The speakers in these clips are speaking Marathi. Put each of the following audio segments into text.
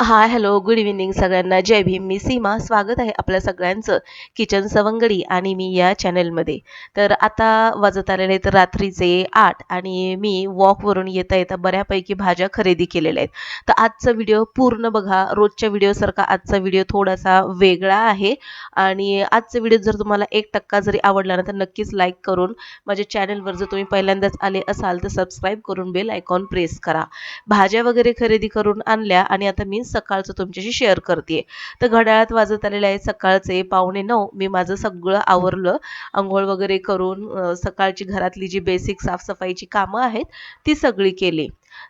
हाय, हॅलो, गुड इव्हनिंग सगळ्यांना. जय भीम. मी सीमा. स्वागत आहे आपल्या सगळ्यांचं किचन सवंगडी आणि मी या चॅनलमध्ये. तर आता वाजत आलेले आहेत रात्रीचे 8 आणि मी वॉकवरून येता-येता बऱ्यापैकी भाज्या खरेदी केलेल्या आहेत. तर आजचा व्हिडिओ पूर्ण बघा. रोजच्या व्हिडिओसारखा आजचा व्हिडिओ थोडासा वेगळा आहे आणि आजचा व्हिडिओ जर तुम्हाला 1% जरी आवडला ना, तर नक्कीच लाईक करून माझ्या चॅनलवर जर तुम्ही पहिल्यांदाच आले असाल, तर सबस्क्राईब करून बेल आयकॉन प्रेस करा. भाज्या वगैरे खरेदी करून आणल्या आणि आता मी सकाळचं तुमच्याशी शेअर करते. तर घड्याळात वाजत आलेले आहे सकाळचे 8:45. मी माझं सगळं आवरलं. अंघोळ वगैरे करून सकाळची घरातली जी बेसिक साफसफाईची कामं आहेत ती सगळी केली.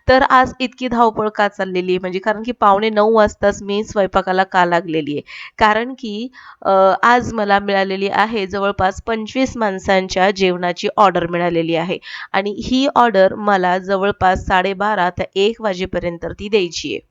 तर आज इतकी धावपळ का चाललेली आहे म्हणजे कारण की 8:45 वाजताच मी स्वयंपाकाला का लागलेली आहे. कारण की आज मला मिळालेली आहे जवळपास 25 माणसांच्या जेवणाची ऑर्डर मिळालेली आहे आणि ही ऑर्डर मला जवळपास 12:30 ते 1 वाजेपर्यंत ती द्यायची आहे.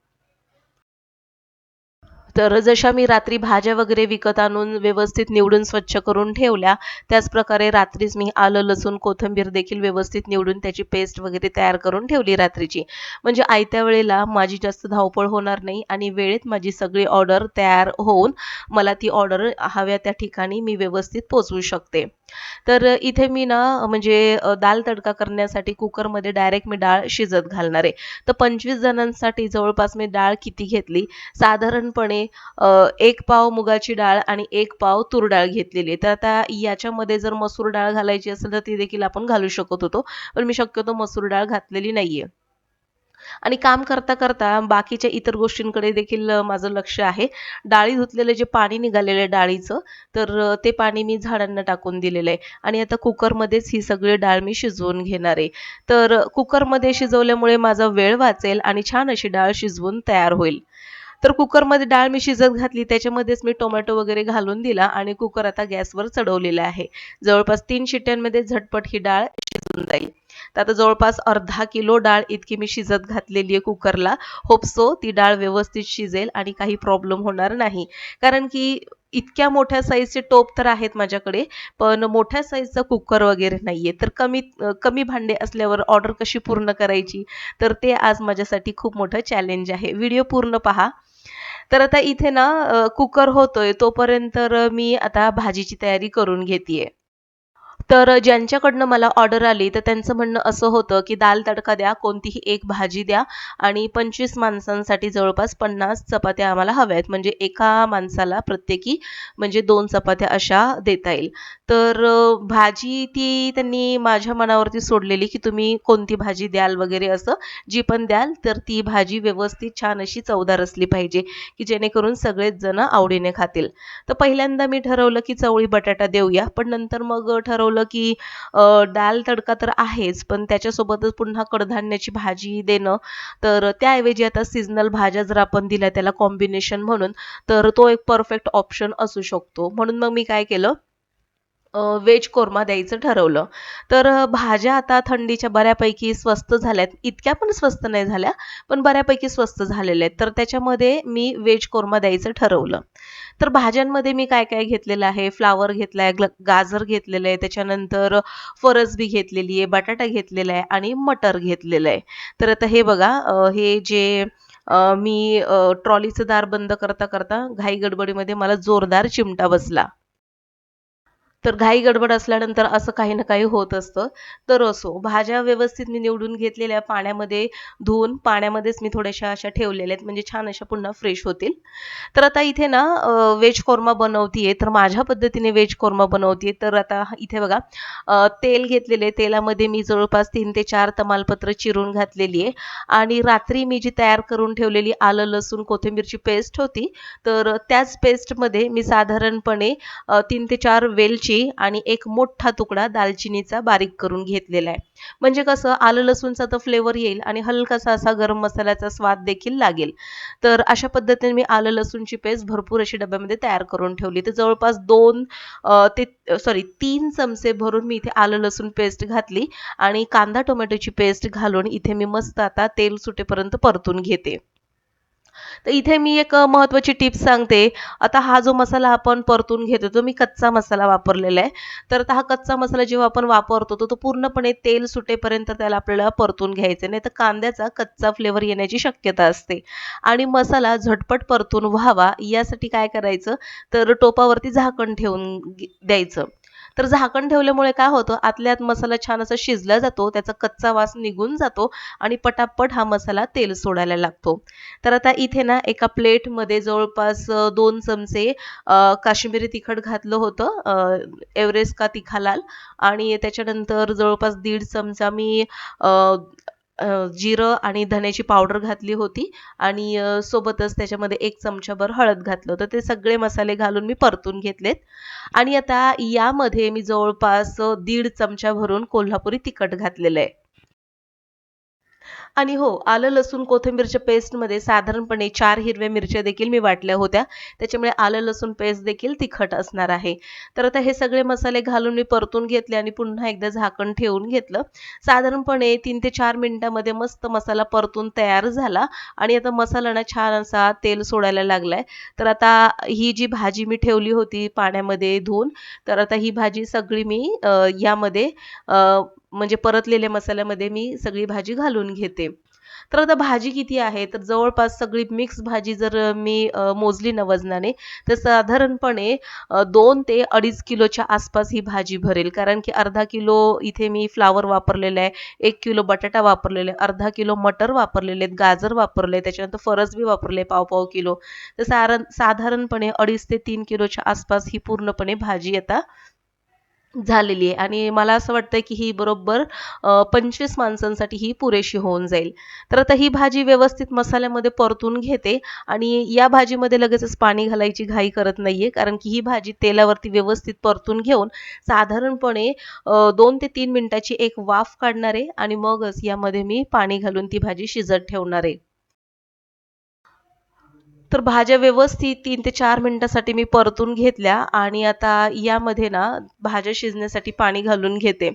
तर जशा मी रात्री भाज्या वगैरे विकत आणून व्यवस्थित निवडून स्वच्छ करून ठेवल्या, त्याचप्रकारे रात्रीच मी आलं, लसूण, कोथिंबीर देखील व्यवस्थित निवडून त्याची पेस्ट वगैरे तयार करून ठेवली रात्रीची. म्हणजे आयत्या वेळेला माझी जास्त धावपळ होणार नाही आणि वेळेत माझी सगळी ऑर्डर तयार होऊन मला ती ऑर्डर हव्या त्या ठिकाणी मी व्यवस्थित पोहोचवू शकते. तर इथे मी ना म्हणजे दाल तडका करण्यासाठी कुकरमध्ये डायरेक्ट मी डाळ शिजत घालणार आहे. तर 25 जणांसाठी जवळपास मी डाळ किती घेतली, साधारणपणे 1 पाव मुगाची डाळ आणि 1 पाव तूर डाळ घेतलेली आहे. तर आता याच्यामध्ये जर मसूर डाळ घालायची असेल तर ती देखील आपण घालू शकत होतो. पण मी शक्यतो मसूर डाळ घातलेली नाहीये. आणि काम करता करता बाकीच्या इतर गोष्टींकडे देखील माझं लक्ष आहे. डाळी धुतलेलं जे पाणी निघालेलं आहे डाळीचं, तर ते पाणी मी झाडांना टाकून दिलेलं आहे आणि आता कुकरमध्येच ही सगळी डाळ मी शिजवून घेणार आहे. तर कुकरमध्ये शिजवल्यामुळे माझा वेळ वाचेल आणि छान अशी डाळ शिजवून तयार होईल. तर कुकरमध्ये डाळ मी शिजत घातली, त्याच्यामध्येच मी टोमॅटो वगैरे घालून दिला आणि कुकर आता गॅसवर चढवलेला आहे. जवळपास 3 शिट्ट्यांमध्ये झटपट ही डाळ शिजून जाईल. तर आता जवळपास अर्धा किलो डाळ इतकी मी शिजत घातलेली आहे कुकरला. होप सो ती डाळ व्यवस्थित शिजेल आणि काही प्रॉब्लेम होणार नाही. कारण की इतक्या मोठ्या साईजचे टोप तर आहेत माझ्याकडे, पण मोठ्या साईजचा कुकर वगैरे नाहीये. तर कमी भांडे असल्यावर ऑर्डर कशी पूर्ण करायची? तर ते आज माझ्यासाठी खूप मोठं चॅलेंज आहे. व्हिडिओ पूर्ण पहा. तर आता इथे ना कुकर होतोय तोपर्यंत मी आता भाजीची तयारी करून घेतीये. तर ज्यांच्याकडनं मला ऑर्डर आली, तर त्यांचं म्हणणं असं होतं, की दाल तडका द्या, कोणतीही एक भाजी द्या आणि 25 माणसांसाठी जवळपास 50 चपात्या आम्हाला हव्या आहेत. म्हणजे एका माणसाला प्रत्येकी म्हणजे 2 चपात्या अशा देता येईल. तर भाजी ती त्यांनी माझ्या मनावरती सोडलेली, की तुम्ही कोणती भाजी द्याल वगैरे असं. जी पण द्याल, तर ती भाजी व्यवस्थित छान अशी चवदार असली पाहिजे, की जेणेकरून सगळेच जण आवडीने खातील. तर पहिल्यांदा मी ठरवलं की चवळी बटाटा देऊया. पण नंतर मग ठरवलं की दाल तडका तर आहेच, पण त्याच्यासोबतच पुन्हा कडधान्याची भाजी देणं, तर त्याऐवजी आता सीझनल भाज्या जर आपण दिल्या त्याला कॉम्बिनेशन म्हणून, तर तो एक परफेक्ट ऑप्शन असू शकतो. म्हणून मग मी काय केलं, व्हेज कोरमा द्यायचं ठरवलं. तर भाज्या आता थंडीच्या बऱ्यापैकी स्वस्त झाल्यात. इतक्या पण स्वस्त नाही झाल्या, पण बऱ्यापैकी स्वस्त झालेल्या आहेत. तर त्याच्यामध्ये मी व्हेज कोरमा द्यायचं ठरवलं. तर भाज्यांमध्ये मी काय-काय घेतलेलं आहे, फ्लॉवर घेतलाय, गाजर घेतलेलं आहे, त्याच्यानंतर फरसबी घेतलेली आहे, बटाटा घेतलेला आहे आणि मटर घेतलेलं आहे. तर आता हे बघा हे जे मी ट्रॉलीचं दार बंद करता-करता घाई गडबडीमध्ये मला जोरदार चिमटा बसला. तर घाई गडबड असल्यानंतर असं काही ना काही होत असतं. तर असो, भाज्या व्यवस्थित मी निवडून घेतलेल्या पाण्यामध्ये धुवून पाण्यामध्येच मी थोड्याशा अशा ठेवलेल्या आहेत, म्हणजे छान अशा पुन्हा फ्रेश होतील. तर आता इथे ना व्हेज कोरमा बनवतीये, तर माझ्या पद्धतीने व्हेज कोरमा बनवतीये. तर आता इथे बघा तेल घेतलेले तेलामध्ये मी जवळपास 3 ते 4 तमालपत्र चिरून घातलेली आहे आणि रात्री मी जी तयार करून ठेवलेली आलं, लसूण, कोथिंबीरची पेस्ट होती, तर त्याच पेस्टमध्ये मी साधारणपणे 3 ते 4 वेलची आणि एक मोठा तुकडा दालचिनीचा बारीक करून घेतलेला आहे. म्हणजे कसं आलं लसूणचा तर फ्लेवर येईल आणि हलकासा असा गरम मसाल्याचा स्वाद देखील लागेल. तर अशा पद्धतीने मी आलं लसूणची पेस्ट भरपूर अशी डब्यामध्ये तयार करून ठेवली. तर जवळपास 2 ते 3 चमचे भरून मी इथे आलं लसूण पेस्ट घातली आणि कांदा टोमॅटोची पेस्ट घालून इथे मी मस्त आता तेल सुटेपर्यंत परतून घेते. तर इथे मी एक महत्त्वाची टिप सांगते. आता हा जो मसाला आपण परतून घेतो, तो मी कच्चा मसाला वापरलेला आहे. तर आता हा कच्चा मसाला जेव्हा आपण वापरतो, तर तो पूर्णपणे तेल सुटेपर्यंत त्याला आपल्याला परतून घ्यायचं आहे. नाहीतर कांद्याचा कच्चा फ्लेवर येण्याची शक्यता असते. आणि मसाला झटपट परतून व्हावा यासाठी काय करायचं, तर टोपावरती झाकण ठेवून द्यायचं. तर झाकण ठेवल्यामुळे काय होतं, आतल्या आत मसाला छान असा शिजला जातो, त्याचा कच्चा वास निघून जातो आणि पटापट हा मसाला तेल सोडायला लागतो. तर आता इथे ना एका प्लेटमध्ये जवळपास 2 चमचे काश्मीरी तिखट घातलं होतं, एव्हरेस्ट का तिखालाल. आणि त्याच्यानंतर जवळपास 1.5 चमचा मी अ, अ, जिरं आणि धण्याची पावडर घातली होती आणि सोबतच त्याच्यामध्ये 1 चमचाभर हळद घातलं होतं. ते सगळे मसाले घालून मी परतून घेतलेत. आणि आता यामध्ये मी जवळपास 1.5 चमचा भरून कोल्हापुरी तिखट घातलेलं आहे. आणि हो, आलं, लसूण, कोथिंबीरच्या पेस्टमध्ये साधारणपणे 4 हिरव्या मिरच्या देखील मी वाटल्या होत्या. त्याच्यामुळे आलं, लसूण पेस्ट देखील तिखट असणार आहे. तर आता हे सगळे मसाले घालून मी परतून घेतले आणि पुन्हा एकदा झाकण ठेवून घेतलं. साधारणपणे 3 ते 4 मिनिटामध्ये मस्त मसाला परतून तयार झाला आणि आता मसाला ना छान असा तेल सोडायला लागलाय. तर आता ही जी भाजी मी ठेवली होती पाण्यामध्ये धुवून, तर आता ही भाजी सगळी मी यामध्ये म्हणजे परतलेल्या मसाल्यामध्ये मी सगळी भाजी घालून घेते. तर आता भाजी किती आहे, तर जवळपास सगळी मिक्स भाजी जर मी मोजली ना वजनाने, तर साधारणपणे 2 ते 2.5 किलोच्या आसपास ही भाजी भरेल. कारण की अर्धा किलो इथे मी फ्लॉवर वापरलेला आहे, 1 किलो बटाटा वापरलेला आहे, अर्धा किलो मटर वापरलेले आहेत, गाजर वापरले, त्याच्यानंतर फरसबी वापरले पाव-पाव किलो. तर साधारणपणे 2.5 ते 3 किलोच्या आसपास ही पूर्णपणे भाजी आता झालेली आहे आणि मला असं वाटतंय की ही बरोबर 25 माणसांसाठी ही पुरेशी होऊन जाईल. तर आता ही भाजी व्यवस्थित मसाल्यामध्ये परतून घेते आणि या भाजीमध्ये लगेचच पाणी घालायची घाई करत नाहीये. कारण की ही भाजी तेलावरती व्यवस्थित परतून घेऊन साधारणपणे 2 ते 3 मिनिटाची एक वाफ काढणार आहे आणि मगच यामध्ये मी पाणी घालून ती भाजी शिजत ठेवणार आहे. तर भाज्या व्यवस्थित 3 ते 4 मिनिटासाठी मी परतून घेतल्या आणि आता यामध्ये ना भाज्या शिजण्यासाठी पाणी घालून घेते.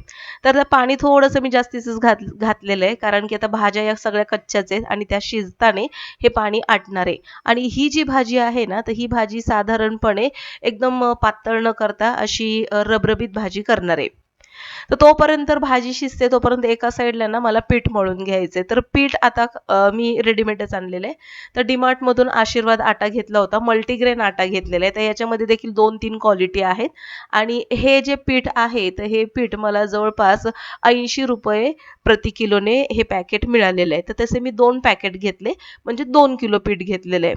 तर पाणी थोडंसं मी जास्तीचंच घातलेलं आहे. कारण की आता भाज्या या सगळ्या कच्च्याच आहेत आणि त्या शिजताना हे पाणी आटणार आहे. आणि ही जी भाजी आहे ना, तर ही भाजी साधारणपणे एकदम पातळ न करता अशी रबरबीत भाजी करणार आहे. तर तोपर्यंत भाजी शिजते तोपर्यंत एका साईडला ना मला पीठ मळून घ्यायचंय. तर पीठ आता मी रेडीमेडच आणलेलं आहे. तर DMartमधून आशीर्वाद आटा घेतला होता. मल्टीग्रेन आटा घेतलेला आहे. तर याच्यामध्ये देखील 2-3 क्वालिटी आहेत आणि हे जे पीठ आहे, तर हे पीठ मला जवळपास ₹80 प्रति किलोने हे पॅकेट मिळालेलं आहे. तर तसे मी 2 पॅकेट घेतले, म्हणजे 2 किलो पीठ घेतलेलं आहे.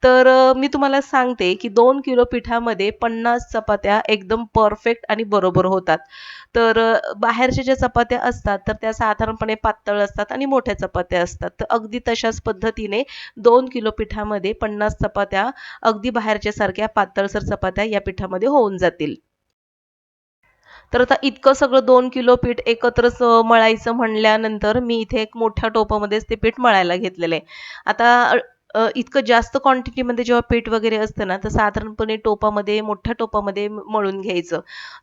तर मी तुम्हाला सांगते, की 2 किलो पिठामध्ये 50 चपात्या एकदम परफेक्ट आणि बरोबर होतात. तर बाहेरच्या ज्या चपात्या असतात, तर त्या साधारणपणे पातळ असतात आणि मोठ्या चपात्या असतात. तर अगदी तशाच पद्धतीने 2 किलो पिठामध्ये 50 चपात्या अगदी बाहेरच्या सारख्या पातळसर चपात्या या पिठामध्ये होऊन जातील. तर आता इतकं सगळं 2 किलो पीठ एकत्रच मळायचं म्हणल्यानंतर मी इथे एक मोठ्या टोपामध्येच ते पीठ मळायला घेतलेलं आहे. आता इतकं जास्त क्वांटिटीमध्ये जेव्हा पीठ वगैरे असतं ना, तर साधारणपणे टोपामध्ये मोठ्या टोपामध्ये मळून घ्यायचं.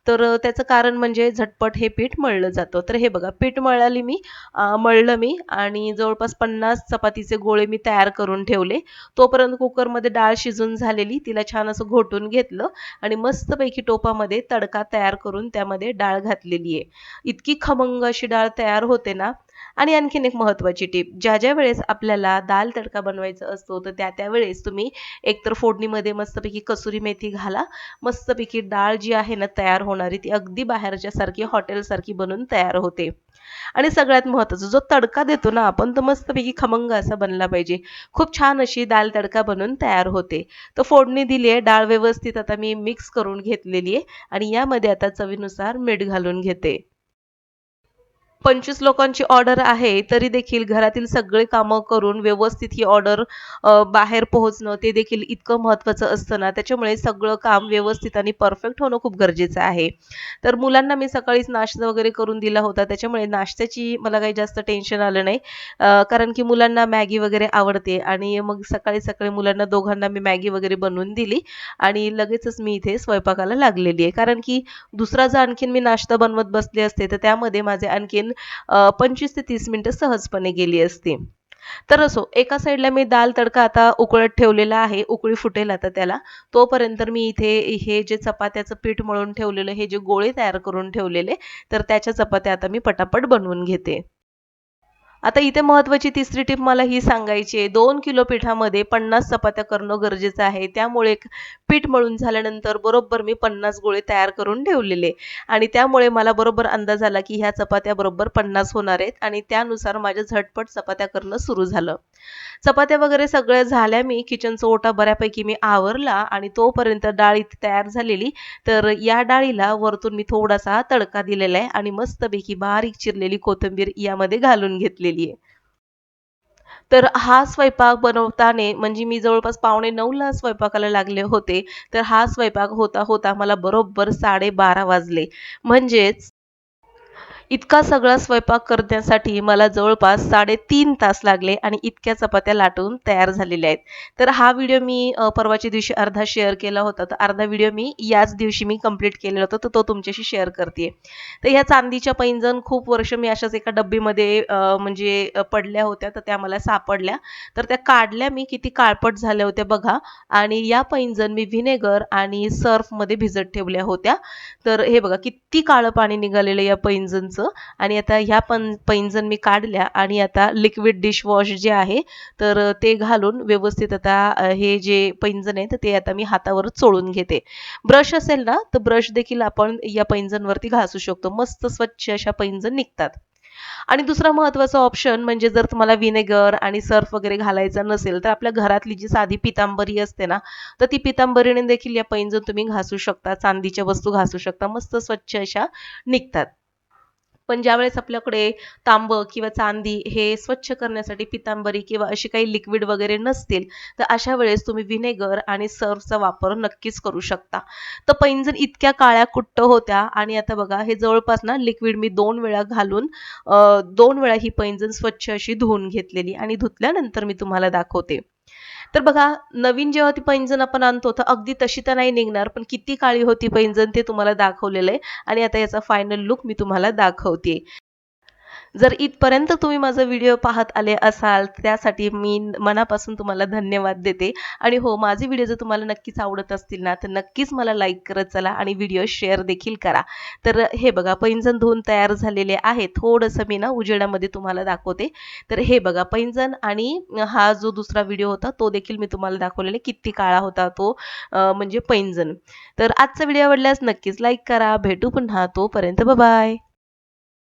तर त्याचं कारण म्हणजे झटपट हे पीठ मळलं जातं. तर हे बघा पीठ मळलं मी आणि जवळपास 50 चपातीचे गोळे मी तयार करून ठेवले. तोपर्यंत कुकरमध्ये डाळ शिजून झालेली, तिला छान असं घोटून घेतलं आणि मस्तपैकी टोपामध्ये तडका तयार करून त्यामध्ये डाळ घातलेली आहे. इतकी खमंग अशी डाळ तयार होते ना. आणि आणखीन एक महत्त्वाची टिप, ज्या वेळेस आपल्याला दाल तडका बनवायचा असतो, तर त्या वेळेस तुम्ही एकतर फोडणीमध्ये मस्तपैकी कसुरी मेथी घाला. मस्तपैकी डाळ जी आहे ना तयार होणारी, ती अगदी बाहेरच्या सारखी हॉटेलसारखी बनून तयार होते. आणि सगळ्यात महत्त्वाचं, जो तडका देतो ना आपण, तो मस्तपैकी खमंग असा बनला पाहिजे. खूप छान अशी दाल तडका बनून तयार होते. तर फोडणी दिली आहे, डाळ व्यवस्थित आता मी मिक्स करून घेतलेली आहे आणि यामध्ये आता चवीनुसार मीठ घालून घेते. 25 लोकांची ऑर्डर आहे, तरी देखील घरातील सगळे कामं करून व्यवस्थित ही ऑर्डर बाहेर पोहोचणं ते देखील इतकं महत्त्वाचं असतं ना, त्याच्यामुळे सगळं काम व्यवस्थित आणि परफेक्ट होणं खूप गरजेचं आहे. तर मुलांना मी सकाळीच नाश्ता वगैरे करून दिला होता, त्याच्यामुळे नाश्त्याची मला काही जास्त टेन्शन आलं नाही. कारण की मुलांना मॅगी वगैरे आवडते आणि मग सकाळी-सकाळी मुलांना दोघांना मी मॅगी वगैरे बनवून दिली आणि लगेचच मी इथे स्वयंपाकाला लागलेली आहे. कारण की दुसरा जर आणखीन मी नाश्ता बनवत बसले असते, तर त्यामध्ये माझे आणखीन 25 ते 30 मिनिटं सहजपणे गेली असती. तर असो, एका साईडला मी दाल तडका आता उकळत ठेवलेला आहे. उकळी फुटेल आता त्याला. तोपर्यंत मी इथे हे जे चपात्याचं पीठ मळून ठेवलेलं, हे जे गोळे तयार करून ठेवलेले, तर त्याच्या चपात्या आता मी पटापट बनवून घेते. आता इथे महत्त्वाची तिसरी टिप मला ही सांगायची आहे. 2 किलो पिठामध्ये 50 चपात्या करणं गरजेचं आहे. त्यामुळे पीठ मळून झाल्यानंतर बरोबर मी 50 गोळे तयार करून ठेवलेले आणि त्यामुळे मला बरोबर अंदाज आला, की ह्या चपात्या बरोबर 50 होणार आहेत आणि त्यानुसार माझ्या झटपट चपात्या करणं सुरू झालं. चपात्या वगैरे सगळ्या झाल्या मी किचनचा ओटा बऱ्यापैकी मी आवरला आणि तोपर्यंत डाळ इथे तयार झालेली. तर या डाळीला वरतून मी थोडासा तडका दिलेला आहे आणि मस्तपैकी बारीक चिरलेली कोथिंबीर यामध्ये घालून घेतलेली आहे. तर हा स्वयंपाक बनवताना म्हणजे मी जवळपास 8:45ला स्वयंपाकाला लागले होते. तर हा स्वयंपाक होता, होता मला बरोबर 12:30 वाजले. म्हणजेच इतका सगळा स्वयंपाक करण्यासाठी मला जवळपास 3.5 तास लागले आणि इतक्या चपात्या लाटून तयार झालेल्या आहेत. तर हा व्हिडिओ मी परवाच्या दिवशी अर्धा शेअर केला होता. तर अर्धा व्हिडिओ मी याच दिवशी मी कंप्लीट केलेला होता. तर तो तुमच्याशी शेअर करते. तर ह्या चांदीच्या पैंजण खूप वर्ष मी अशाच एका डब्बीमध्ये म्हणजे पडल्या होत्या. तर त्या मला सापडल्या. तर त्या काढल्या मी किती काळपट झाल्या होत्या बघा आणि या पैंजण मी व्हिनेगर आणि सर्फमध्ये भिजत ठेवल्या होत्या. तर हे बघा किती काळं पाणी निघालेलं या पैंजणचं आणि आता ह्या पैंजण मी काढल्या आणि आता लिक्विड डिशवॉश जे आहे तर ते घालून व्यवस्थित आता हे जे पैंजण आहे तर ते आता मी हातावर चोळून घेते. ब्रश असेल ना तर ब्रश देखील आपण या पैंजणवरती घासू शकतो. मस्त स्वच्छ अशा पैंजण निघतात. आणि दुसरा महत्त्वाचा ऑप्शन म्हणजे जर तुम्हाला व्हिनेगर आणि सर्फ वगैरे घालायचा नसेल, तर आपल्या घरातली जी साधी पितांबरी असते ना, तर ती पितांबरीने देखील या पैंजण तुम्ही घासू शकता. चांदीच्या वस्तू घासू शकता. मस्त स्वच्छ अशा निघतात. पण ज्यावेळेस आपल्याकडे तांबं किंवा चांदी हे स्वच्छ करण्यासाठी पितांबरी किंवा अशी काही लिक्विड वगैरे नसतील, तर अशा वेळेस तुम्ही व्हिनेगर आणि सर्फचा वापर नक्कीच करू शकता. तर पैंजण इतक्या काळ्या कुट्ट होत्या आणि आता बघा हे जवळपास ना लिक्विड मी 2 वेळा घालून 2 वेळा ही पैंजण स्वच्छ अशी धुवून घेतलेली आणि धुतल्यानंतर मी तुम्हाला दाखवते. तर बघा नवीन जेव्हा ती पैंजण आपण आणतो तर अगदी तशी तर नाही निघणार, पण किती काळी होती पैंजण ते तुम्हाला दाखवलेलं आहे आणि आता याचा फायनल लूक मी तुम्हाला दाखवते. जर इथपर्यंत तुम्ही माझा व्हिडिओ पाहत आले असाल, त्यासाठी मी मनापासून तुम्हाला धन्यवाद देते. आणि हो, माझे व्हिडिओ जर तुम्हाला नक्कीच आवडत असतील ना, तर नक्कीच मला लाईक करत चला आणि व्हिडिओ शेअर देखील करा. तर हे बघा पैंजण धुवून तयार झालेले आहे. थोडंसं मी ना उजेडामध्ये तुम्हाला दाखवते. तर हे बघा पैंजण आणि हा जो दुसरा व्हिडिओ होता, तो देखील मी तुम्हाला दाखवलेला किती काळा होता तो म्हणजे पैंजण. तर आजचा व्हिडिओ आवडल्यास नक्कीच लाईक करा. भेटू पुन्हा. तोपर्यंत बाय.